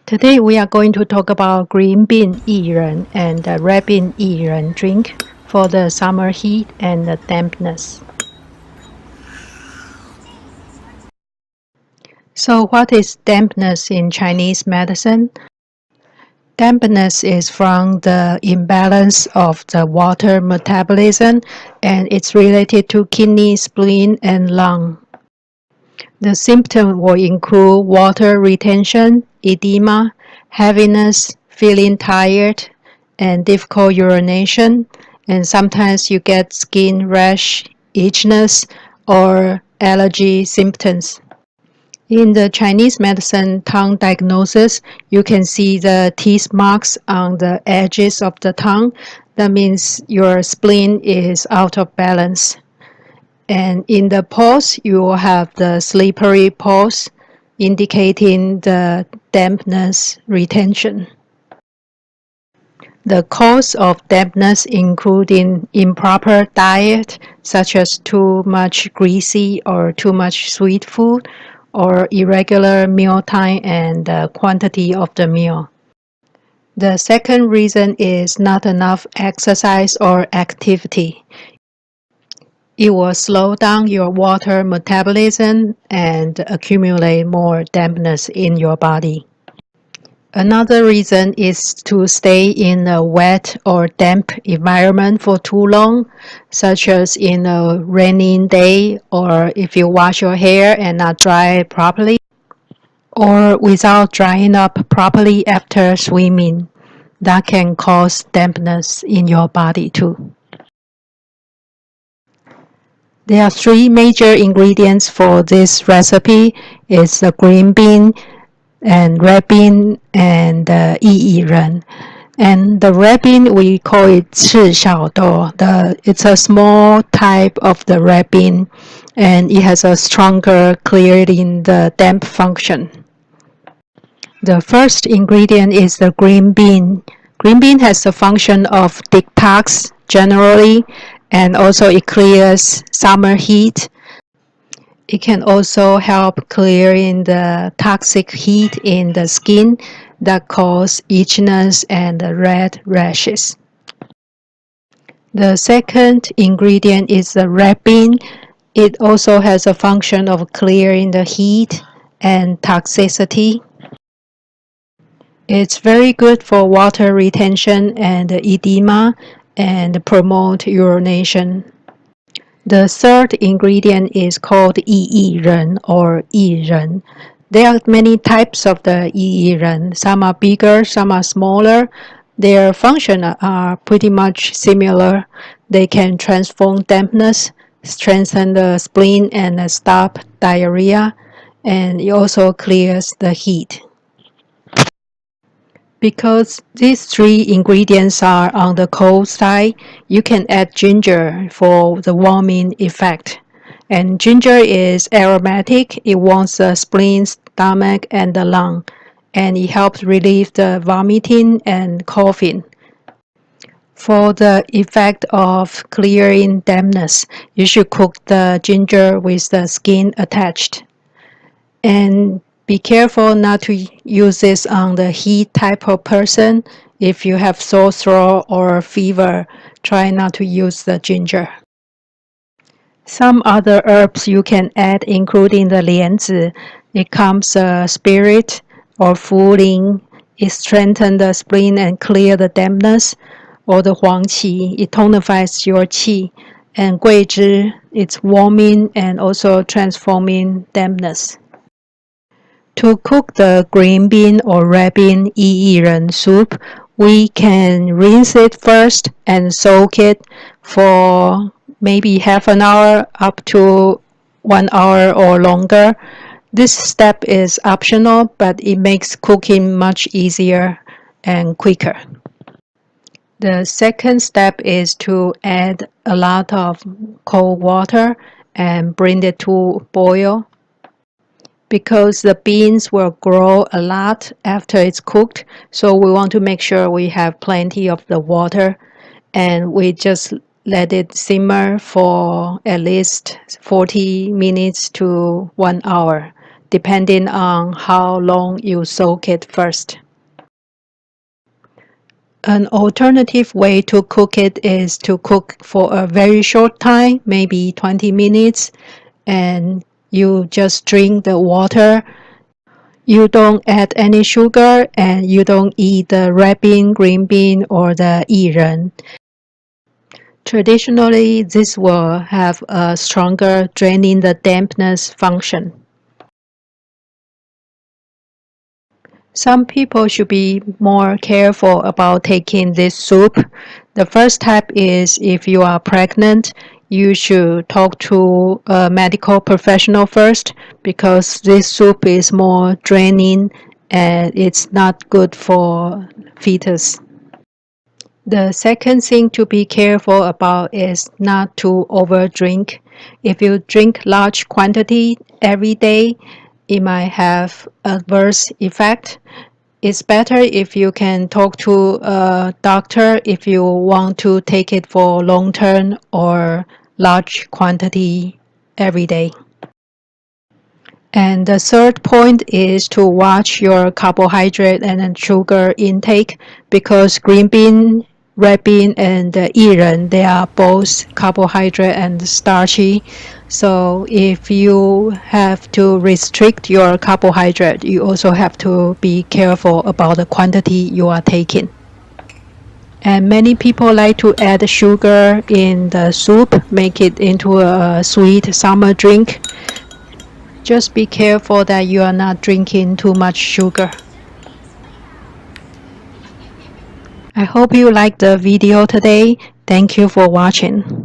Today we are going to talk about green bean Yi Yi Ren and the red bean Yi Yi Ren drink for the summer heat and the dampness. So what is dampness in Chinese medicine? Dampness is from the imbalance of the water metabolism, and it's related to kidney, spleen, and lung. The symptoms will include water retention, edema, heaviness, feeling tired, and difficult urination, and sometimes you get skin rash, itchiness, or allergy symptoms. In the Chinese medicine tongue diagnosis, you can see the teeth marks on the edges of the tongue. That means your spleen is out of balance. And in the pores, you will have the slippery pores, indicating the dampness retention. The cause of dampness including improper diet, such as too much greasy or too much sweet food, or irregular mealtime and the quantity of the meal. The second reason is not enough exercise or activity. It will slow down your water metabolism and accumulate more dampness in your body. Another reason is to stay in a wet or damp environment for too long, such as in a rainy day, or if you wash your hair and not dry it properly, or without drying up properly after swimming. That can cause dampness in your body too. There are three major ingredients for this recipe. It's the green bean and red bean and Yi Yi Ren. And the red bean, we call it 赤小豆. It's a small type of the red bean, and it has a stronger clearing the damp function. The first ingredient is the green bean. Green bean has the function of detox generally, and also it clears summer heat. It can also help clearing the toxic heat in the skin that cause itchiness and red rashes. The second ingredient is the red bean. It also has a function of clearing the heat and toxicity. It's very good for water retention and edema and promote urination. The third ingredient is called Yi Yi Ren or Yi Ren. There are many types of the Yi Yi Ren. Some are bigger, some are smaller. Their function are pretty much similar. They can transform dampness, strengthen the spleen, and stop diarrhea. And it also clears the heat. Because these three ingredients are on the cold side, you can add ginger for the warming effect. And ginger is aromatic. It warms the spleen, stomach, and the lung. And it helps relieve the vomiting and coughing. For the effect of clearing dampness, you should cook the ginger with the skin attached. And be careful not to use this on the heat type of person. If you have sore throat or fever, try not to use the ginger. Some other herbs you can add, including the lianzi. It comes spirit or fuling. It strengthens the spleen and clear the dampness. Or the huangqi, it tonifies your qi. And guizhi, it's warming and also transforming dampness. To cook the green bean or red bean Yi Yi Ren soup, we can rinse it first and soak it for maybe half an hour up to 1 hour or longer. This step is optional, but it makes cooking much easier and quicker. The second step is to add a lot of cold water and bring it to boil. Because the beans will grow a lot after it's cooked, so we want to make sure we have plenty of the water, and we just let it simmer for at least 40 minutes to 1 hour depending on how long you soak it first. An alternative way to cook it is to cook for a very short time, maybe 20 minutes, and you just drink the water. You don't add any sugar and you don't eat the red bean, green bean, or the Yi Ren. Traditionally, this will have a stronger draining the dampness function. Some people should be more careful about taking this soup. The first step is if you are pregnant, you should talk to a medical professional first because this soup is more draining and it's not good for fetus. The second thing to be careful about is not to overdrink. If you drink large quantity every day, it might have adverse effect. It's better if you can talk to a doctor if you want to take it for long term or large quantity every day. And the third point is to watch your carbohydrate and sugar intake because green bean, red bean, and Yi Ren, they are both carbohydrate and starchy. So if you have to restrict your carbohydrate, you also have to be careful about the quantity you are taking. And many people like to add sugar in the soup, make it into a sweet summer drink. Just be careful that you are not drinking too much sugar. I hope you liked the video today. Thank you for watching.